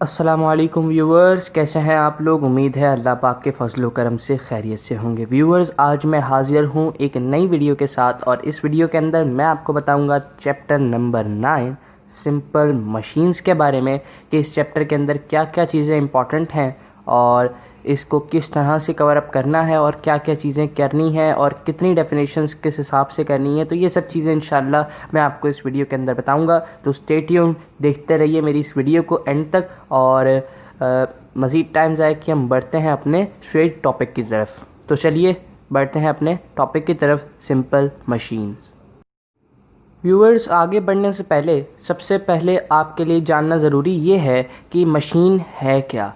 अस्सलामुअलैकुम व्यूवर्स, कैसे हैं आप लोग। उम्मीद है अल्लाह पाक के फजल करम से खैरियत से होंगे। व्यूवर्स, आज मैं हाजिर हूँ एक नई वीडियो के साथ और इस वीडियो के अंदर मैं आपको बताऊँगा चैप्टर नंबर 9 सिंपल मशीन्स के बारे में कि इस चैप्टर के अंदर क्या क्या चीज़ें इंपॉर्टेंट हैं और इसको किस तरह से कवर अप करना है और क्या क्या चीज़ें करनी है और कितनी डेफिनेशंस किस हिसाब से करनी है। तो ये सब चीज़ें इंशाल्लाह मैं आपको इस वीडियो के अंदर बताऊंगा। तो स्टे ट्यून्ड, देखते रहिए मेरी इस वीडियो को एंड तक और मज़ीद टाइम ज़ाय कि हम बढ़ते हैं अपने स्ट्रेट टॉपिक की तरफ। तो चलिए बढ़ते हैं अपने टॉपिक की तरफ, सिंपल मशीन्स। व्यूअर्स, आगे बढ़ने से पहले सबसे पहले आपके लिए जानना ज़रूरी ये है कि मशीन है क्या।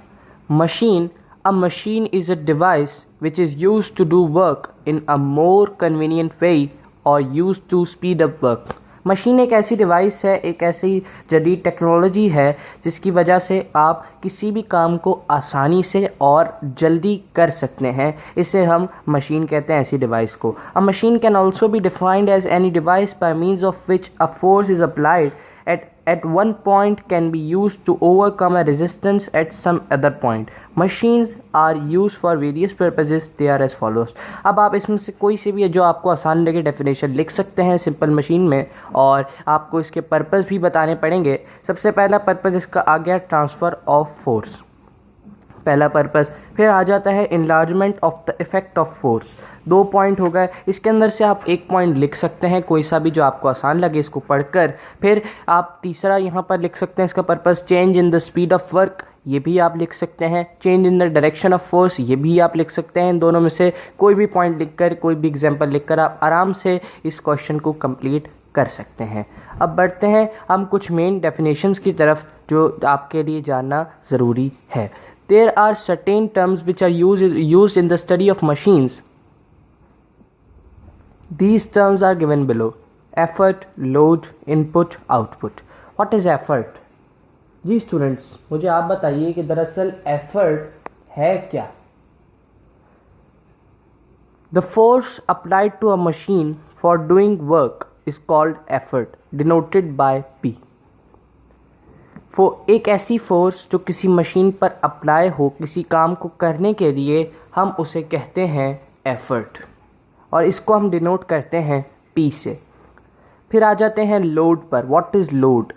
Machine A machine is a device which is used to do work in a more convenient way or used to speed up work. Machine एक ऐसी डिवाइस है, एक ऐसी जदीद टेक्नोलॉजी है जिसकी वजह से आप किसी भी काम को आसानी से और जल्दी कर सकते हैं। इसे हम मशीन कहते हैं, ऐसी डिवाइस को। A machine can also be defined as any device by means of which a force is applied at one point can be used to overcome a resistance at some other point. Machines are used for various purposes. They are as follows. अब आप इसमें से कोई से भी जो आपको आसान लगे डेफिनेशन लिख सकते हैं सिंपल मशीन में और आपको इसके पर्पस भी बताने पड़ेंगे। सबसे पहला पर्पस इसका आ गया ट्रांसफ़र ऑफ फोर्स, पहला पर्पस। फिर आ जाता है enlargement of the effect of force, 2 point हो गए। इसके अंदर से आप एक पॉइंट लिख सकते हैं, कोई सा भी जो आपको आसान लगे इसको पढ़कर। फिर आप तीसरा यहाँ पर लिख सकते हैं इसका purpose change in the speed of work, ये भी आप लिख सकते हैं। Change in the direction of force, ये भी आप लिख सकते हैं। इन दोनों में से कोई भी पॉइंट लिखकर, कोई भी एग्जांपल लिखकर आप आराम से इस क्वेश्चन को कंप्लीट कर सकते हैं। अब बढ़ते हैं हम कुछ मेन डेफिनेशंस की तरफ जो आपके लिए जानना ज़रूरी है। There are certain terms which are used in the study of machines. These terms are given below: effort, load, input, output. What is effort? जी स्टूडेंट्स, मुझे आप बताइए कि दरअसल effort है क्या। The force applied to a machine for doing work is called effort, denoted by P. एक ऐसी फोर्स जो किसी मशीन पर अप्लाई हो किसी काम को करने के लिए, हम उसे कहते हैं एफर्ट और इसको हम डिनोट करते हैं पी से। फिर आ जाते हैं लोड पर। What is load?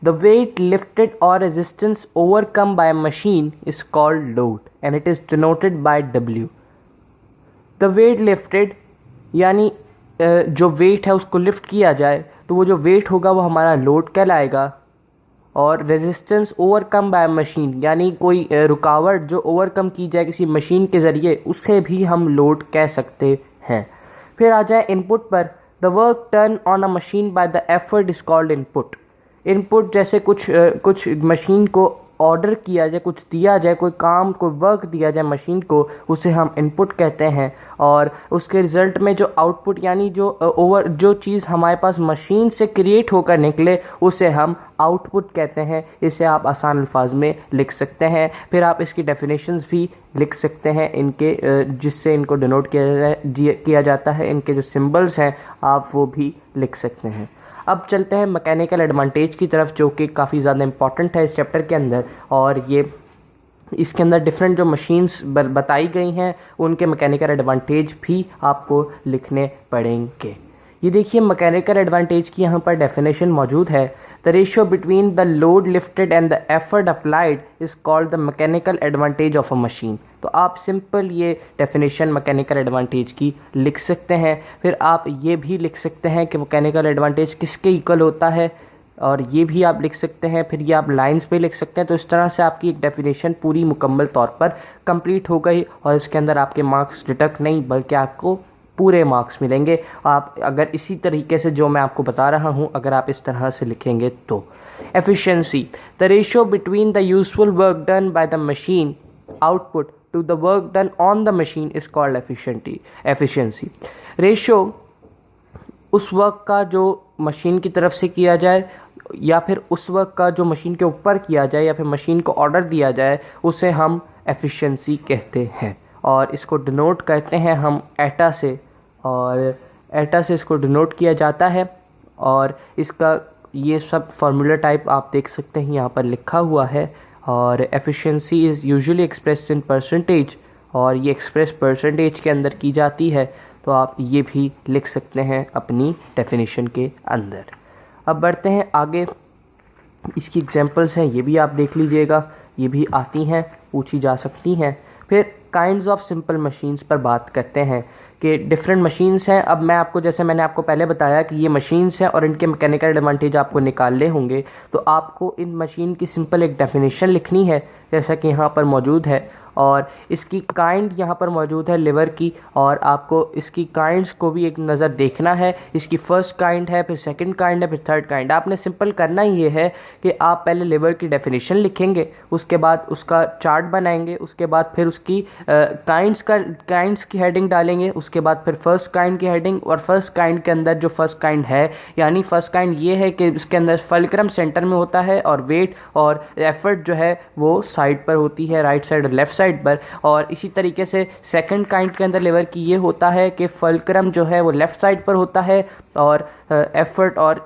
The weight lifted और resistance overcome by machine is called load and it is denoted by W. The weight lifted यानी जो वेट है उसको लिफ्ट किया जाए तो वो जो वेट होगा वो हमारा लोड कहलाएगा। और रेजिस्टेंस ओवरकम बाय मशीन यानी कोई रुकावट जो ओवरकम की जाए किसी मशीन के ज़रिए, उसे भी हम लोड कह सकते हैं। फिर आ जाए इनपुट पर। The work done on a machine by the effort is called input. Input जैसे कुछ मशीन को ऑर्डर किया जाए, कुछ दिया जाए, कोई काम कोई वर्क दिया जाए मशीन को, उसे हम इनपुट कहते हैं। और उसके रिज़ल्ट में जो आउटपुट यानी जो चीज़ हमारे पास मशीन से क्रिएट होकर निकले उसे हम आउटपुट कहते हैं। इसे आप आसान अल्फाज में लिख सकते हैं। फिर आप इसकी डेफिनेशंस भी लिख सकते हैं इनके, जिससे इनको डिनोट किया जाता है। इनके जो सिंबल्स हैं आप वो भी लिख सकते हैं। अब चलते हैं मैकेनिकल एडवांटेज की तरफ, जो कि काफ़ी ज़्यादा इंपॉर्टेंट है इस चैप्टर के अंदर। और ये इसके अंदर डिफरेंट जो मशीन्स बताई गई हैं उनके मैकेनिकल एडवांटेज भी आपको लिखने पड़ेंगे। ये देखिए मैकेनिकल एडवांटेज की यहाँ पर डेफिनेशन मौजूद है। The ratio between the load lifted and the effort applied is called the mechanical advantage of a machine. तो आप सिंपल ये डेफिनेशन मैकेनिकल एडवांटेज की लिख सकते हैं। फिर आप ये भी लिख सकते हैं कि मैकेनिकल एडवांटेज किसके इक्वल होता है, और ये भी आप लिख सकते हैं। फिर ये आप लाइंस पे लिख सकते हैं। तो इस तरह से आपकी एक डेफिनेशन पूरी मुकम्मल तौर पर कंप्लीट हो गई और इसके अंदर आपके मार्क्स डिडक्ट नहीं बल्कि आपको पूरे मार्क्स मिलेंगे। आप अगर इसी तरीके से जो मैं आपको बता रहा हूँ अगर आप इस तरह से लिखेंगे तो। Efficiency, the ratio between the useful work done by the machine output to the work done on the machine is called efficiency. Ratio उस वर्क का जो मशीन की तरफ से किया जाए या फिर उस वर्क का जो मशीन के ऊपर किया जाए या फिर मशीन को ऑर्डर दिया जाए, उसे हम एफिशिएंसी कहते हैं। और इसको डिनोट करते हैं हम एटा से, और एटा से इसको डिनोट किया जाता है। और इसका ये सब फार्मूला टाइप आप देख सकते हैं यहाँ पर लिखा हुआ है। और efficiency is usually expressed in percentage, और ये एक्सप्रेस परसेंटेज के अंदर की जाती है। तो आप ये भी लिख सकते हैं अपनी डेफिनेशन के अंदर। अब बढ़ते हैं आगे, इसकी एग्जांपल्स हैं, ये भी आप देख लीजिएगा, ये भी आती हैं, पूछी जा सकती हैं। फिर काइंड्स ऑफ सिंपल मशीन्स पर बात करते हैं कि डिफरेंट मशीन्स हैं। अब मैं आपको, जैसे मैंने आपको पहले बताया कि ये मशीन्स हैं और इनके मैकेनिकल एडवांटेज आपको निकालने होंगे, तो आपको इन मशीन की सिंपल एक डेफिनेशन लिखनी है, जैसा कि यहाँ पर मौजूद है, और इसकी काइंड यहाँ पर मौजूद है लिवर की, और आपको इसकी काइंड्स को भी एक नज़र देखना है। इसकी फर्स्ट काइंड है, फिर सेकंड काइंड है, फिर थर्ड काइंड। आपने सिंपल करना ये है कि आप पहले लिवर की डेफिनेशन लिखेंगे, उसके बाद उसका चार्ट बनाएंगे, उसके बाद फिर उसकी काइंड्स की हेडिंग डालेंगे, उसके बाद फिर फर्स्ट काइंड की हेडिंग, और फर्स्ट काइंड के अंदर जो फर्स्ट काइंड है, यानी फर्स्ट काइंड ये है कि उसके अंदर फल्क्रम सेंटर में होता है और वेट और एफर्ट जो है वो साइड पर होती है, राइट साइड और लेफ्ट साइड पर। और इसी तरीके से सेकंड काइंड के अंदर लिवर की ये होता है कि फल्क्रम जो है वो लेफ्ट साइड पर होता है और एफर्ट और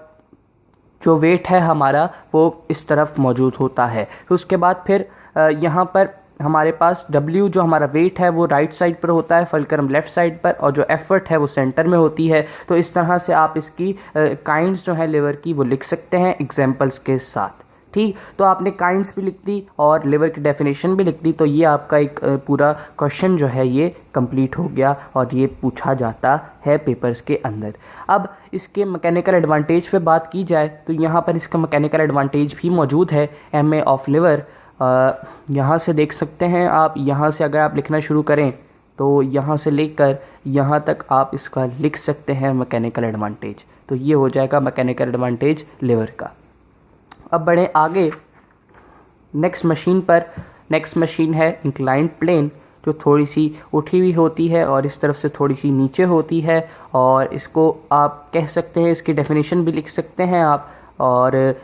जो वेट है हमारा वो इस तरफ मौजूद होता है। तो उसके बाद फिर यहाँ पर हमारे पास W जो हमारा वेट है वो राइट साइड पर होता है, फल्क्रम लेफ्ट साइड पर, और जो एफर्ट है वो सेंटर में होती है। तो इस तरह से आप इसकी काइंड्स जो है लिवर की वो लिख सकते हैं एग्जाम्पल्स के साथ। ठीक, तो आपने काइंड्स भी लिख दी और लिवर की डेफिनेशन भी लिख दी, तो ये आपका एक पूरा क्वेश्चन जो है ये कंप्लीट हो गया और ये पूछा जाता है पेपर्स के अंदर। अब इसके मैकेनिकल एडवांटेज पे बात की जाए तो यहाँ पर इसका मैकेनिकल एडवांटेज भी मौजूद है, MA ऑफ लिवर। यहाँ से देख सकते हैं आप, यहाँ से अगर आप लिखना शुरू करें तो यहाँ से लेकर यहाँ तक आप इसका लिख सकते हैं मैकेनिकल एडवांटेज। तो ये हो जाएगा मैकेनिकल एडवांटेज लिवर का। अब बढ़े आगे नेक्स्ट मशीन पर। नेक्स्ट मशीन है इंक्लाइंड प्लेन, जो थोड़ी सी उठी हुई होती है और इस तरफ से थोड़ी सी नीचे होती है, और इसको आप कह सकते हैं, इसकी डेफिनेशन भी लिख सकते हैं आप। और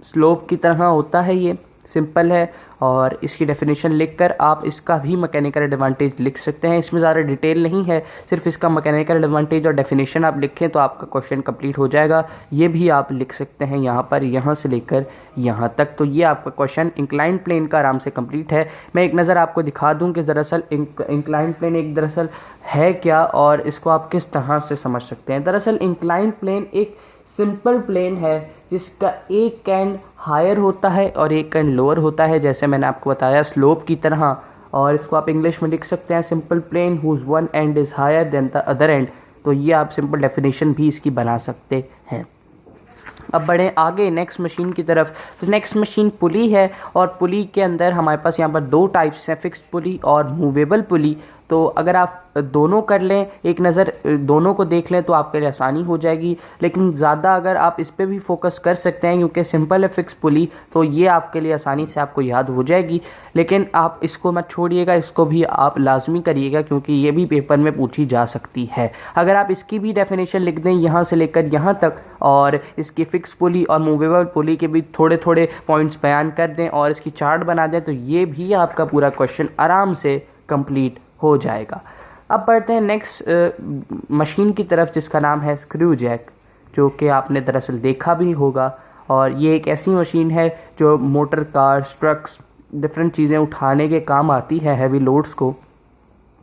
स्लोप की तरह होता है, ये सिंपल है, और इसकी डेफिनेशन लिखकर आप इसका भी मैकेनिकल एडवांटेज लिख सकते हैं। इसमें ज़्यादा डिटेल नहीं है, सिर्फ इसका मैकेनिकल एडवांटेज और डेफिनेशन आप लिखें तो आपका क्वेश्चन कंप्लीट हो जाएगा। ये भी आप लिख सकते हैं यहाँ पर, यहाँ से लेकर यहाँ तक। तो ये आपका क्वेश्चन इंक्लाइंड प्लेन का आराम से कंप्लीट है। मैं एक नज़र आपको दिखा दूँ कि दरअसल इंक्लाइंड प्लेन एक दरअसल है क्या और इसको आप किस तरह से समझ सकते हैं। दरअसल इंक्लाइंड प्लेन एक सिंपल प्लेन है जिसका एक एंड हायर होता है और एक एंड लोअर होता है, जैसे मैंने आपको बताया स्लोप की तरह। और इसको आप इंग्लिश में लिख सकते हैं simple plane whose one end is higher than the other end. तो ये आप सिंपल डेफिनेशन भी इसकी बना सकते हैं। अब बढ़ें आगे नेक्स्ट मशीन की तरफ। तो नेक्स्ट मशीन पुली है, और पुली के अंदर हमारे पास यहाँ पर दो टाइप्स हैं, फिक्स्ड पुली और मूवेबल पुली। तो अगर आप दोनों कर लें, एक नज़र दोनों को देख लें तो आपके लिए आसानी हो जाएगी। लेकिन ज़्यादा अगर आप इस पे भी फोकस कर सकते हैं क्योंकि सिंपल है फिक्स पुली, तो ये आपके लिए आसानी से आपको याद हो जाएगी। लेकिन आप इसको मत छोड़िएगा, इसको भी आप लाजमी करिएगा क्योंकि ये भी पेपर में पूछी जा सकती है। अगर आप इसकी भी डेफिनेशन लिख दें यहाँ से लेकर यहाँ तक, और इसकी फिक्स पुली और मूवेबल पुली के भी थोड़े थोड़े पॉइंट्स बयान कर दें और इसकी चार्ट बना दें, तो ये भी आपका पूरा क्वेश्चन आराम से कंप्लीट हो जाएगा। अब बढ़ते हैं नेक्स्ट मशीन की तरफ जिसका नाम है स्क्रू जैक, जो कि आपने दरअसल देखा भी होगा। और ये एक ऐसी मशीन है जो मोटर कार्स, ट्रक्स, डिफरेंट चीज़ें उठाने के काम आती है, हैवी लोड्स को।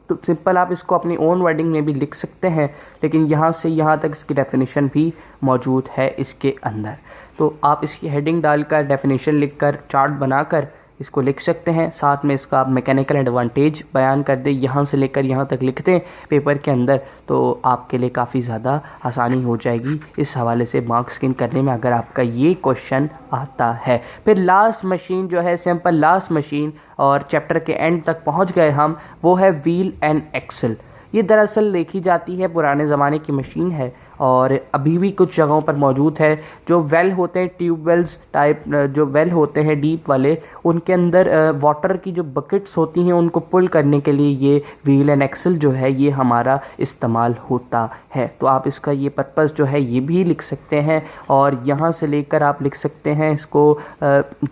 तो सिंपल आप इसको अपनी ओन वर्डिंग में भी लिख सकते हैं, लेकिन यहाँ से यहाँ तक इसकी डेफिनेशन भी मौजूद है इसके अंदर। तो आप इसकी हेडिंग डालकर, डेफिनेशन लिखकर, चार्ट बनाकर इसको लिख सकते हैं। साथ में इसका आप मैकेनिकल एडवांटेज बयान कर दें, यहाँ से लेकर यहाँ तक लिख दें पेपर के अंदर, तो आपके लिए काफ़ी ज़्यादा आसानी हो जाएगी इस हवाले से मार्क्स स्किन करने में, अगर आपका ये क्वेश्चन आता है। फिर लास्ट मशीन जो है सिंपल लास्ट मशीन, और चैप्टर के एंड तक पहुँच गए हम, वो है व्हील एंड एक्सल। ये दरअसल देखी जाती है पुराने ज़माने की मशीन है और अभी भी कुछ जगहों पर मौजूद है। जो वेल होते हैं, ट्यूबवेल्स टाइप जो वेल होते हैं डीप वाले, उनके अंदर वाटर की जो बकेट्स होती हैं उनको पुल करने के लिए ये व्हील एंड एक्सल जो है ये हमारा इस्तेमाल होता है। तो आप इसका ये पर्पस जो है ये भी लिख सकते हैं, और यहाँ से लेकर आप लिख सकते हैं इसको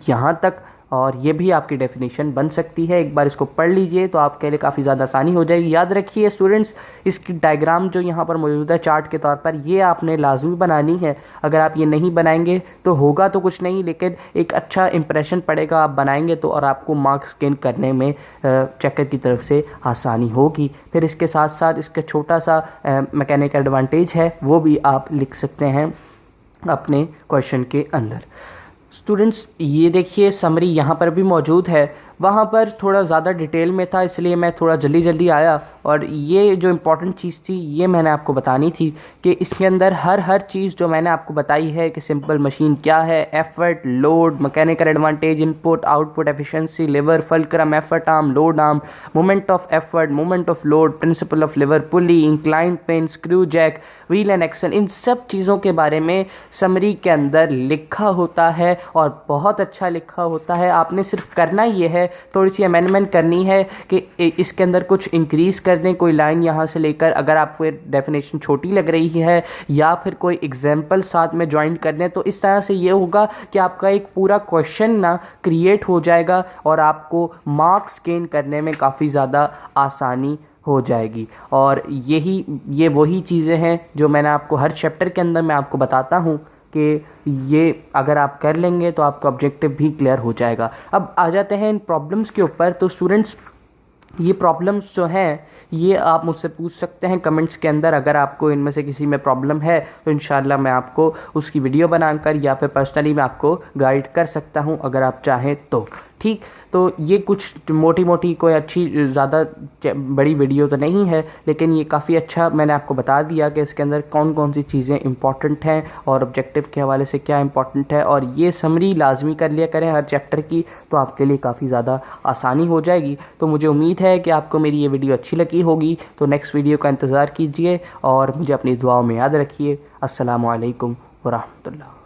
यहाँ तक, और ये भी आपकी डेफिनेशन बन सकती है। एक बार इसको पढ़ लीजिए तो आपके लिए काफ़ी ज़्यादा आसानी हो जाएगी। याद रखिए स्टूडेंट्स, इसकी डायग्राम जो यहाँ पर मौजूद है चार्ट के तौर पर, ये आपने लाजमी बनानी है। अगर आप ये नहीं बनाएंगे तो होगा तो कुछ नहीं, लेकिन एक अच्छा इंप्रेशन पड़ेगा आप बनाएंगे तो, और आपको मार्क्स गेन करने में चेकर की तरफ से आसानी होगी। फिर इसके साथ साथ इसका छोटा सा मैकेनिकल एडवांटेज है, वो भी आप लिख सकते हैं अपने क्वेश्चन के अंदर। स्टूडेंट्स ये देखिए समरी यहाँ पर भी मौजूद है, वहाँ पर थोड़ा ज़्यादा डिटेल में था इसलिए मैं थोड़ा जल्दी जल्दी आया, और ये जो इम्पोर्टेंट चीज़ थी ये मैंने आपको बतानी थी कि इसके अंदर हर चीज़ जो मैंने आपको बताई है कि सिंपल मशीन क्या है, effort, load, mechanical advantage, input, output, efficiency, lever, fulcrum, effort arm, load arm, moment of effort, moment of load, principle of lever, pulley, inclined plane, screw jack, wheel and axle, इन सब चीज़ों के बारे में summary के अंदर लिखा होता है और बहुत अच्छा लिखा होता है। आपने सिर्फ करना ये है, थोड़ी सी अमेंडमेंट करनी है कि इसके अंदर कुछ इंक्रीज़ कर दें, कोई लाइन यहाँ से लेकर, अगर आपको डेफिनेशन छोटी लग रही है, या फिर कोई एग्जाम्पल साथ में ज्वाइन कर दें, तो इस तरह से ये होगा कि आपका एक पूरा क्वेश्चन ना क्रिएट हो जाएगा और आपको मार्क्स गेन करने में काफ़ी ज़्यादा आसानी हो जाएगी। और ये वही चीज़ें हैं जो मैंने आपको हर चैप्टर के अंदर मैं आपको बताता हूँ कि ये अगर आप कर लेंगे तो आपका ऑब्जेक्टिव भी क्लियर हो जाएगा। अब आ जाते हैं इन प्रॉब्लम्स के ऊपर। तो स्टूडेंट्स ये प्रॉब्लम्स जो हैं ये आप मुझसे पूछ सकते हैं कमेंट्स के अंदर। अगर आपको इनमें से किसी में प्रॉब्लम है तो इंशाल्लाह मैं आपको उसकी वीडियो बनाकर या फिर पर्सनली मैं आपको गाइड कर सकता हूं अगर आप चाहें तो। ठीक, तो ये कुछ मोटी मोटी कोई अच्छी ज़्यादा बड़ी वीडियो तो नहीं है, लेकिन ये काफ़ी अच्छा मैंने आपको बता दिया कि इसके अंदर कौन कौन सी चीज़ें इंपॉर्टेंट हैं और ऑब्जेक्टिव के हवाले से क्या इंपॉर्टेंट है। और ये समरी लाजमी कर लिया करें हर चैप्टर की, तो आपके लिए काफ़ी ज़्यादा आसानी हो जाएगी। तो मुझे उम्मीद है कि आपको मेरी ये वीडियो अच्छी लगी होगी। तो नेक्स्ट वीडियो का इंतज़ार कीजिए और मुझे अपनी दुआओं में याद रखिए। अस्सलामु अलैकुम व रहमतुल्लाह।